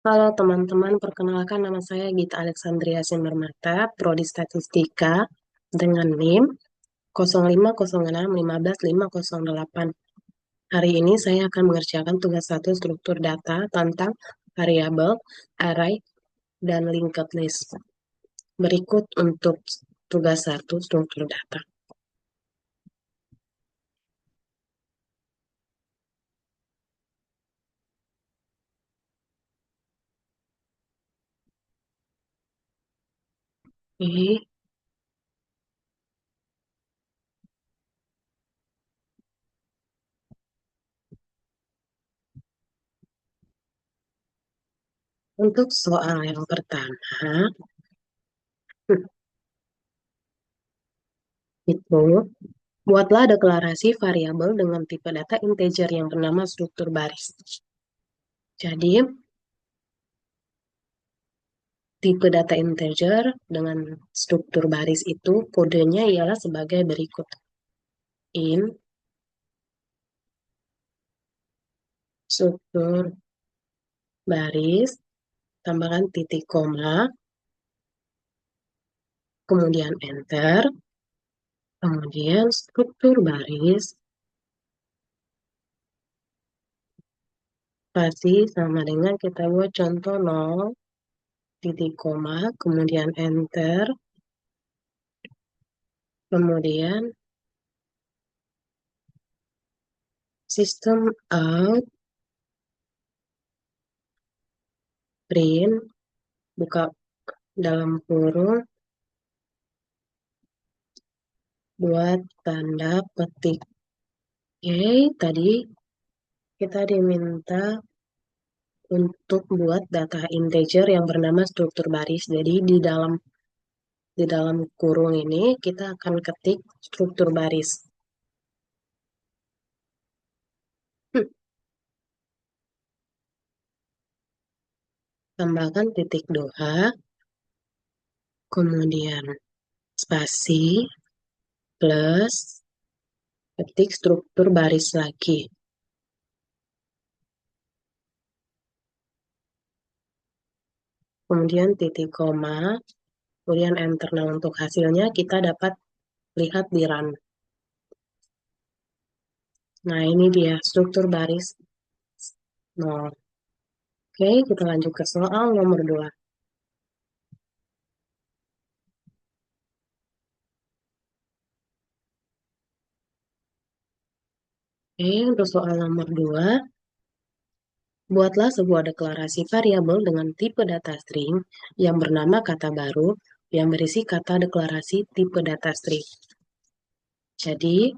Halo teman-teman, perkenalkan nama saya Gita Alexandria Sinbermata, Prodi Statistika dengan NIM 050651558. Hari ini saya akan mengerjakan tugas satu struktur data tentang variabel, array, dan linked list. Berikut untuk tugas satu struktur data. Oke. Untuk soal yang pertama, itu buatlah deklarasi variabel dengan tipe data integer yang bernama struktur baris. Jadi, tipe data integer dengan struktur baris itu kodenya ialah sebagai berikut. Int, struktur baris, tambahkan titik koma, kemudian enter, kemudian struktur baris, pasti sama dengan kita buat contoh 0, titik koma, kemudian enter, kemudian system out, print, buka dalam kurung, buat tanda petik. Oke, tadi kita diminta untuk buat data integer yang bernama struktur baris. Jadi di dalam kurung ini kita akan ketik struktur baris. Tambahkan titik 2, kemudian spasi, plus, ketik struktur baris lagi. Kemudian titik koma, kemudian enter. Nah, untuk hasilnya kita dapat lihat di run. Nah, ini dia struktur baris 0. Oke, kita lanjut ke soal nomor 2. Oke, untuk soal nomor 2, buatlah sebuah deklarasi variabel dengan tipe data string yang bernama kata baru yang berisi kata deklarasi tipe data string. Jadi,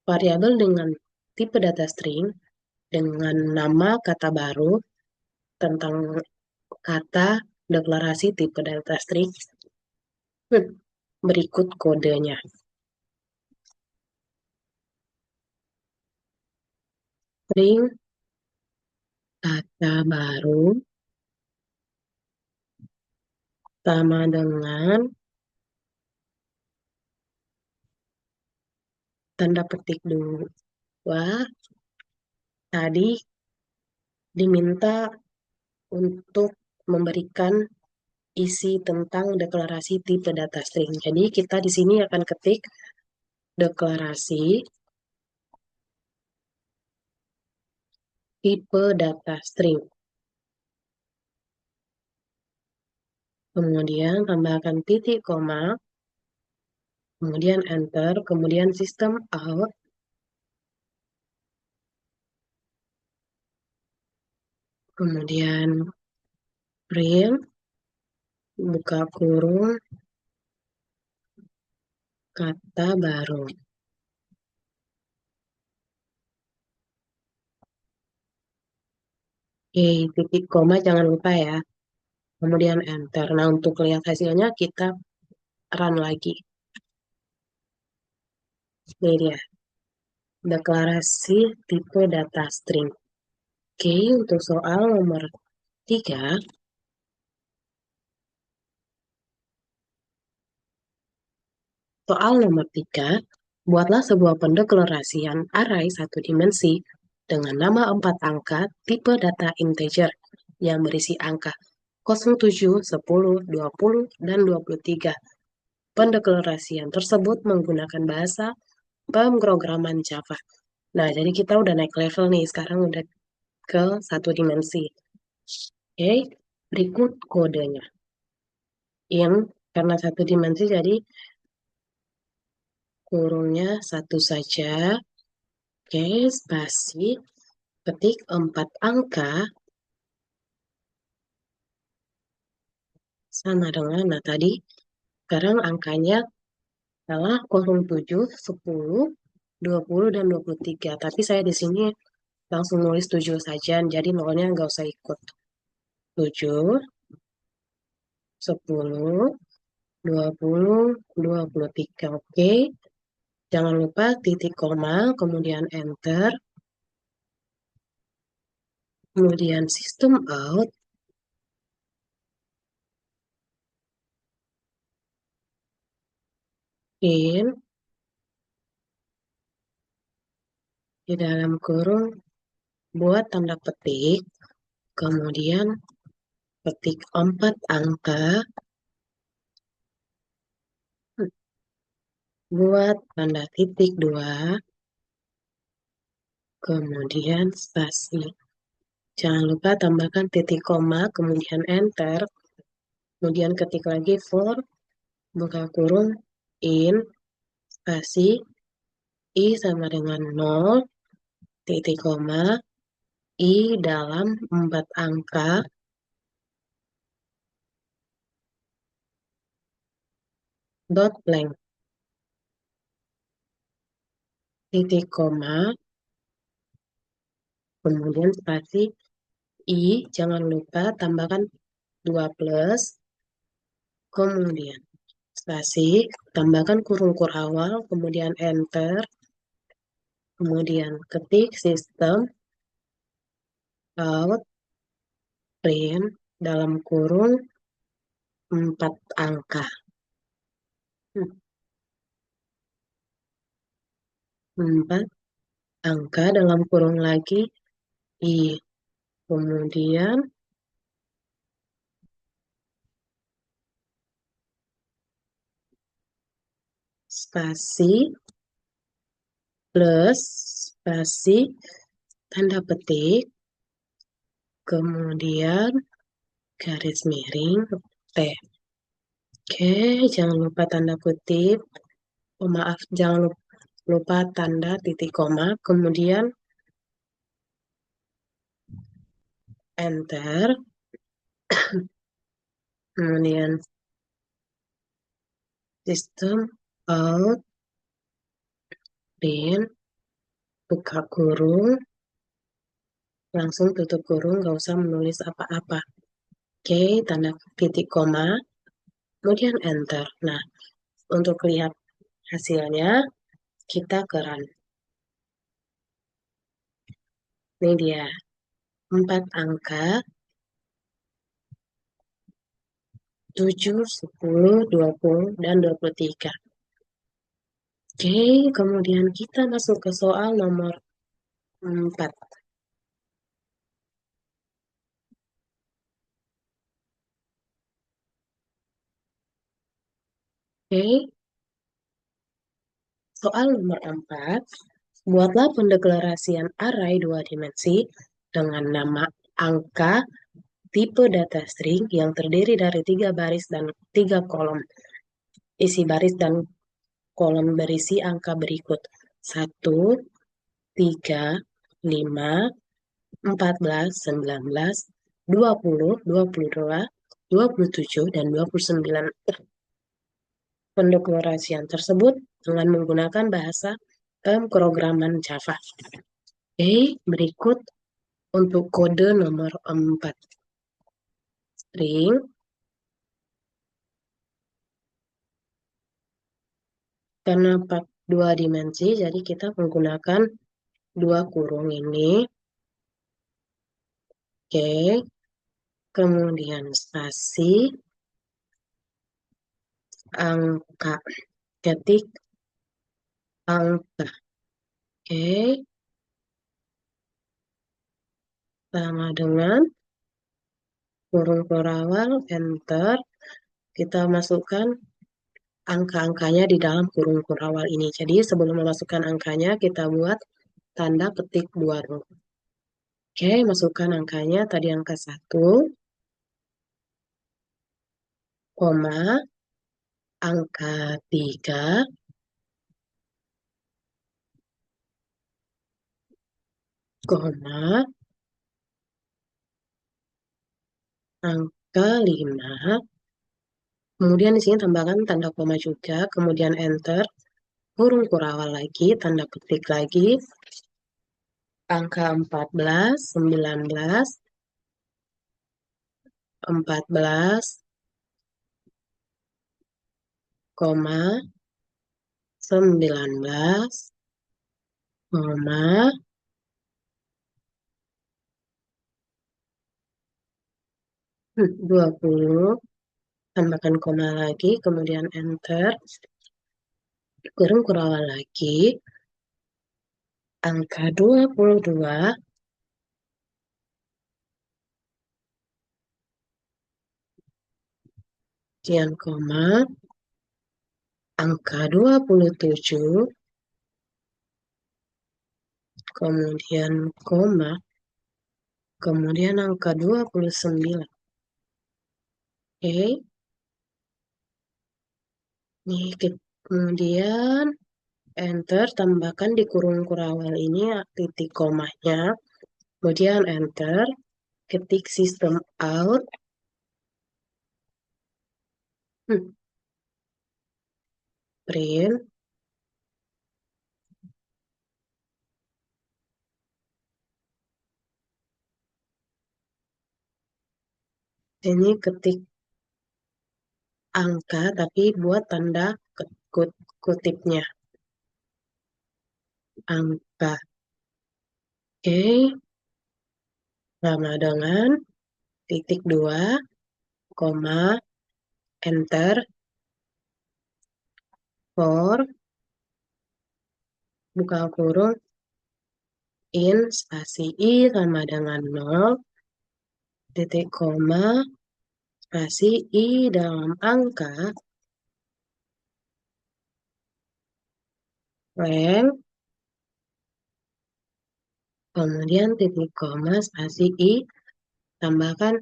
variabel dengan tipe data string dengan nama kata baru tentang kata deklarasi tipe data string. Berikut kodenya. String kata baru sama dengan tanda petik 2. Tadi diminta untuk memberikan isi tentang deklarasi tipe data string. Jadi kita di sini akan ketik deklarasi tipe data string. Kemudian tambahkan titik koma, kemudian enter, kemudian system out, kemudian print, buka kurung, kata baru. Oke, titik koma jangan lupa ya. Kemudian enter. Nah, untuk lihat hasilnya kita run lagi. Ini dia, deklarasi tipe data string. Oke, untuk soal nomor 3, buatlah sebuah pendeklarasian array satu dimensi dengan nama 4 angka tipe data integer yang berisi angka 07, 10, 20, dan 23. Pendeklarasian tersebut menggunakan bahasa pemrograman Java. Nah, jadi kita udah naik level nih, sekarang udah ke satu dimensi. Oke, berikut kodenya. Karena satu dimensi, jadi kurungnya satu saja. Oke, spasi, ketik 4 angka, sama dengan, nah tadi, sekarang angkanya adalah 07, 10, 20, dan 23. Tapi saya di sini langsung nulis 7 saja, jadi nolnya nggak usah ikut. 7, 10, 20, 23. Oke. Jangan lupa titik koma, kemudian enter, kemudian system out, in, di dalam kurung, buat tanda petik, kemudian petik 4 angka, buat tanda titik 2, kemudian spasi. Jangan lupa tambahkan titik koma, kemudian enter, kemudian ketik lagi for, buka kurung, in, spasi, i sama dengan 0, titik koma, i dalam 4 angka, dot blank, titik koma, kemudian spasi, i, jangan lupa tambahkan 2 plus, kemudian spasi, tambahkan kurung kur awal, kemudian enter, kemudian ketik sistem out print dalam kurung 4 angka. 4 angka dalam kurung lagi i. Kemudian spasi plus spasi tanda petik, kemudian garis miring T. Oke, jangan lupa tanda kutip. Oh, maaf, jangan lupa tanda titik koma, kemudian enter, kemudian sistem out, print, buka kurung, langsung tutup kurung, nggak usah menulis apa-apa. Oke, tanda titik koma, kemudian enter. Nah, untuk lihat hasilnya, kita ke run. Ini dia, 4 angka, 7, 10, 20, dan 23. Oke, kemudian kita masuk ke soal nomor 4. Oke, soal nomor 4. Buatlah pendeklarasian array 2 dimensi dengan nama angka tipe data string yang terdiri dari 3 baris dan 3 kolom. Isi baris dan kolom berisi angka berikut. 1, 3, 5, 14, 19, 20, 22, 27, dan 29. Pendeklarasian tersebut dengan menggunakan bahasa pemrograman Java. Oke, berikut untuk kode nomor 4. String, karena 2 dimensi, jadi kita menggunakan 2 kurung ini. Oke, kemudian spasi, angka, ketik, angka. Oke, sama dengan kurung kurawal, enter. Kita masukkan angka-angkanya di dalam kurung kurawal ini. Jadi sebelum memasukkan angkanya, kita buat tanda petik dua dulu. Oke, masukkan angkanya. Tadi angka 1, koma, angka 3, koma, angka 5. Kemudian di sini tambahkan tanda koma juga, kemudian enter, kurung kurawal lagi, tanda petik lagi, angka 14, 19, 14, koma, 19, koma, 20, tambahkan koma lagi, kemudian enter, kurung kurawal lagi, angka 22, kemudian koma, angka 27, kemudian koma, kemudian angka 29. Oke, nih kemudian enter, tambahkan di kurung kurawal ini titik komanya, kemudian enter, ketik system out, print, ini ketik angka tapi buat tanda kutipnya, angka. Oke, sama dengan titik 2, koma, enter, for, buka kurung, in, spasi i sama dengan 0, titik koma, spasi i dalam angka, length, kemudian titik koma, spasi i, tambahkan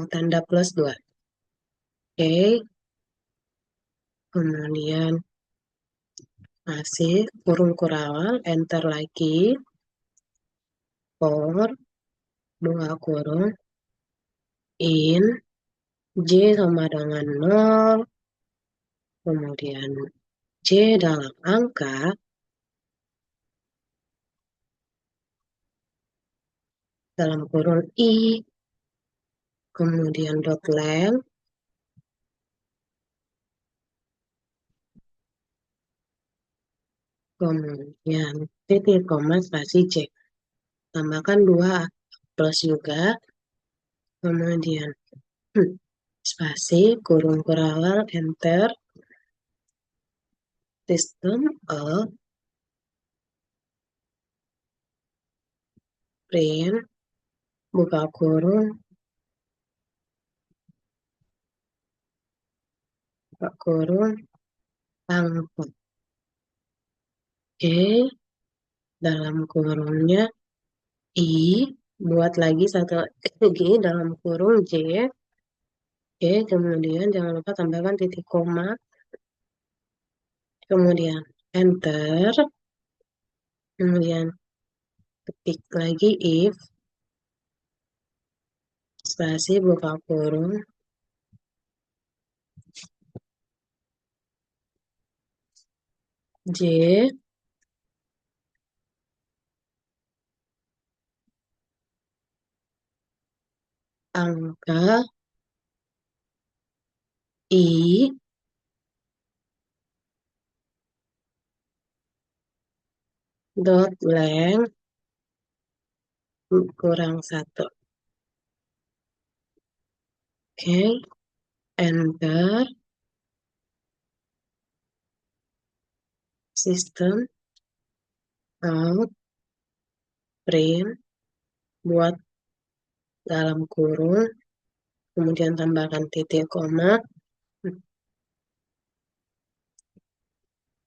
tanda plus 2. Oke, kemudian masih kurung kurawal, enter lagi, for, buka kurung, in, J sama dengan 0, kemudian J dalam angka, dalam kurung I, kemudian dot length, kemudian titik koma spasi J. Tambahkan 2 plus juga, kemudian spasi, kurung kurawal, enter, system of, print, buka kurung, buka kurung, angka. Oke, dalam kurungnya I, buat lagi satu lagi dalam kurung J. Oke, kemudian jangan lupa tambahkan titik koma, kemudian enter, kemudian ketik lagi if, spasi buka kurung, J, angka, I, dot length, kurang 1. Oke, enter, system out, print, buat dalam kurung, kemudian tambahkan titik koma,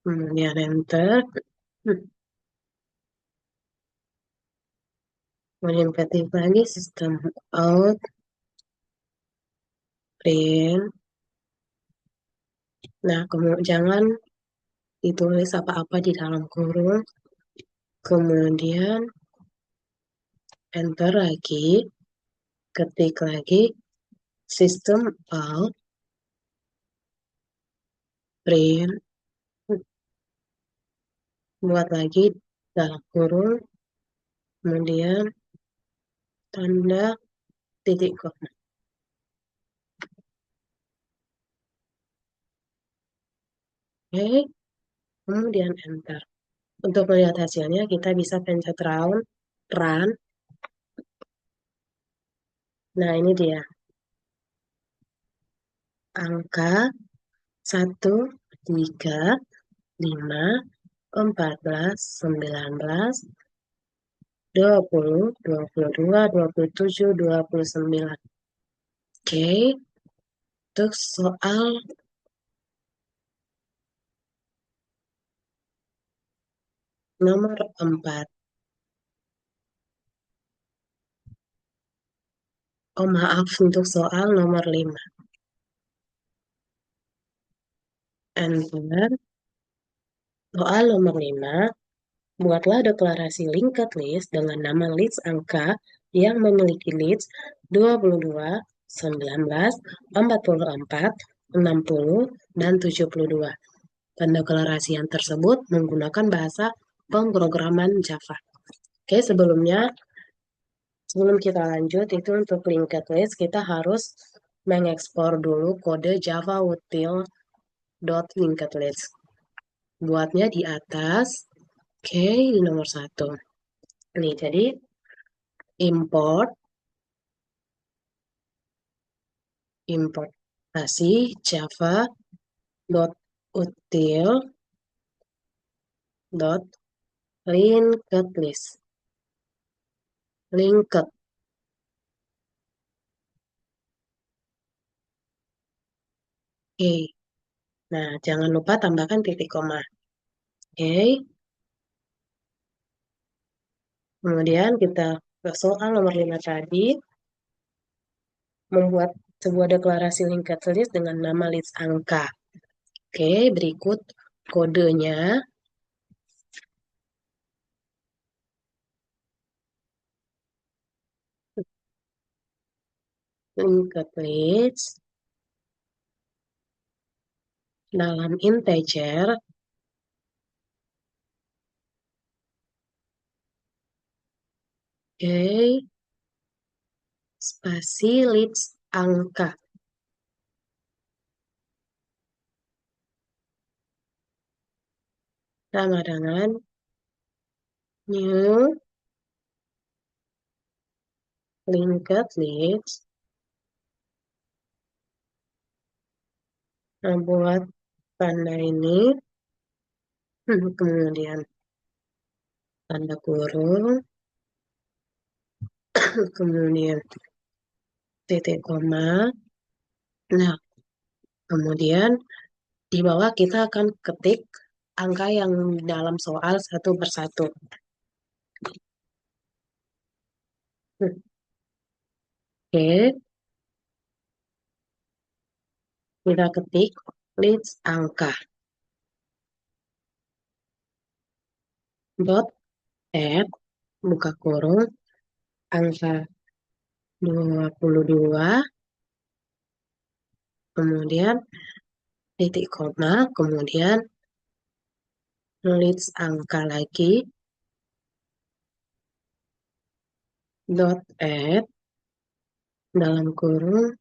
kemudian enter, kemudian ketik lagi sistem out, print. Nah, kemudian jangan ditulis apa-apa di dalam kurung, kemudian enter lagi, ketik lagi sistem out, print, buat lagi dalam kurung, kemudian tanda titik koma. Oke, kemudian enter. Untuk melihat hasilnya, kita bisa pencet run. Nah, ini dia. Angka 1, 3, 5, 14, 19, 20, 22, 27, 29. Oke, untuk soal nomor 4. Oh, maaf, untuk soal nomor 5. Enter. Soal nomor 5. Buatlah deklarasi linked list dengan nama list angka yang memiliki list 22, 19, 44, 60, dan 72. Pendeklarasian tersebut menggunakan bahasa pemrograman Java. Oke, sebelum kita lanjut, itu untuk linked list, kita harus mengekspor dulu kode Java util.linked list. Buatnya di atas, oke, di nomor 1. Nih, jadi import kasih java dot util dot linked list linked. Oke, nah jangan lupa tambahkan titik koma. Oke, kemudian kita ke soal nomor 5 tadi, membuat sebuah deklarasi linked list dengan nama list angka. Oke, berikut kodenya. Linked list dalam integer, oke, spasi list angka. Sama dengan new linked list. Nah, buat tanda ini, kemudian tanda kurung, kemudian titik koma. Nah, kemudian di bawah kita akan ketik angka yang dalam soal satu persatu. Oke, kita ketik list angka. Dot add, buka kurung, angka 22, kemudian titik koma, kemudian list angka lagi, dot add, dalam kurung,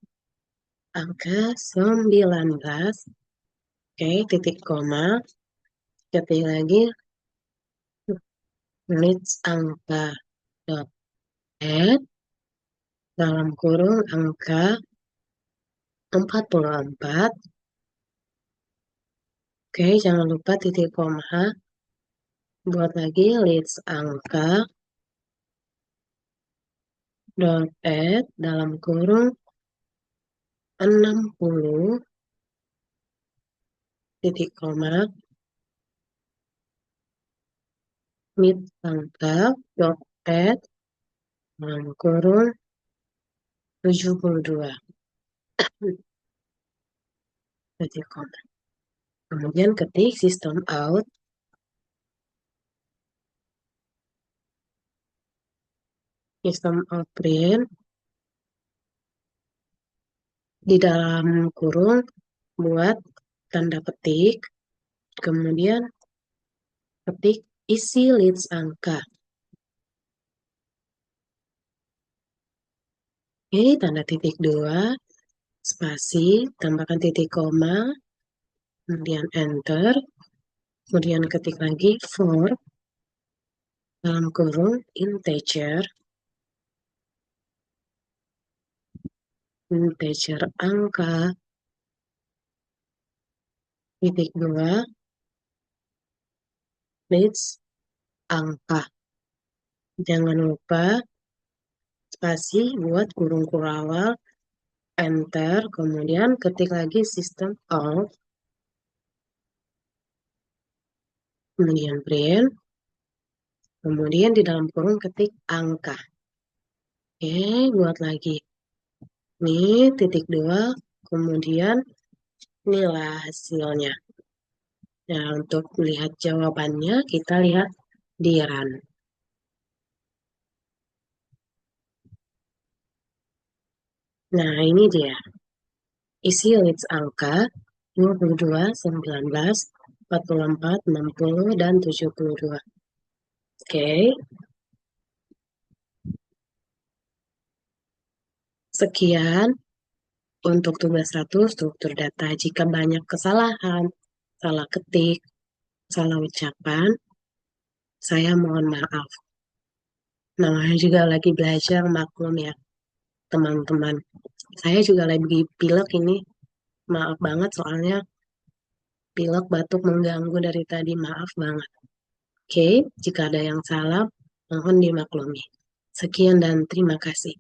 angka 19, oke, titik koma, ketik lagi, list angka, dot add, dalam kurung, angka 44, oke, jangan lupa titik koma, buat lagi list angka, dot add dalam kurung 60 titik koma mid angka dot add dalam kurung 72 titik koma. Kemudian ketik system out print di dalam kurung buat tanda petik, kemudian ketik isi list angka. Ini tanda titik 2, spasi, tambahkan titik koma, kemudian enter, kemudian ketik lagi for dalam kurung integer angka, titik 2, list angka. Jangan lupa spasi buat kurung kurawal, enter, kemudian ketik lagi system out, kemudian print, kemudian di dalam kurung ketik angka. Oke, buat lagi. Ini titik 2, kemudian inilah hasilnya. Nah, untuk melihat jawabannya, kita lihat di run. Nah, ini dia. Isi list angka 22, 19, 44, 60, dan 72. Oke. Sekian untuk tugas 1 struktur data. Jika banyak kesalahan, salah ketik, salah ucapan, saya mohon maaf. Namanya juga lagi belajar, maklum ya, teman-teman. Saya juga lagi pilek ini. Maaf banget soalnya pilek batuk mengganggu dari tadi. Maaf banget. Oke, jika ada yang salah, mohon dimaklumi. Sekian dan terima kasih.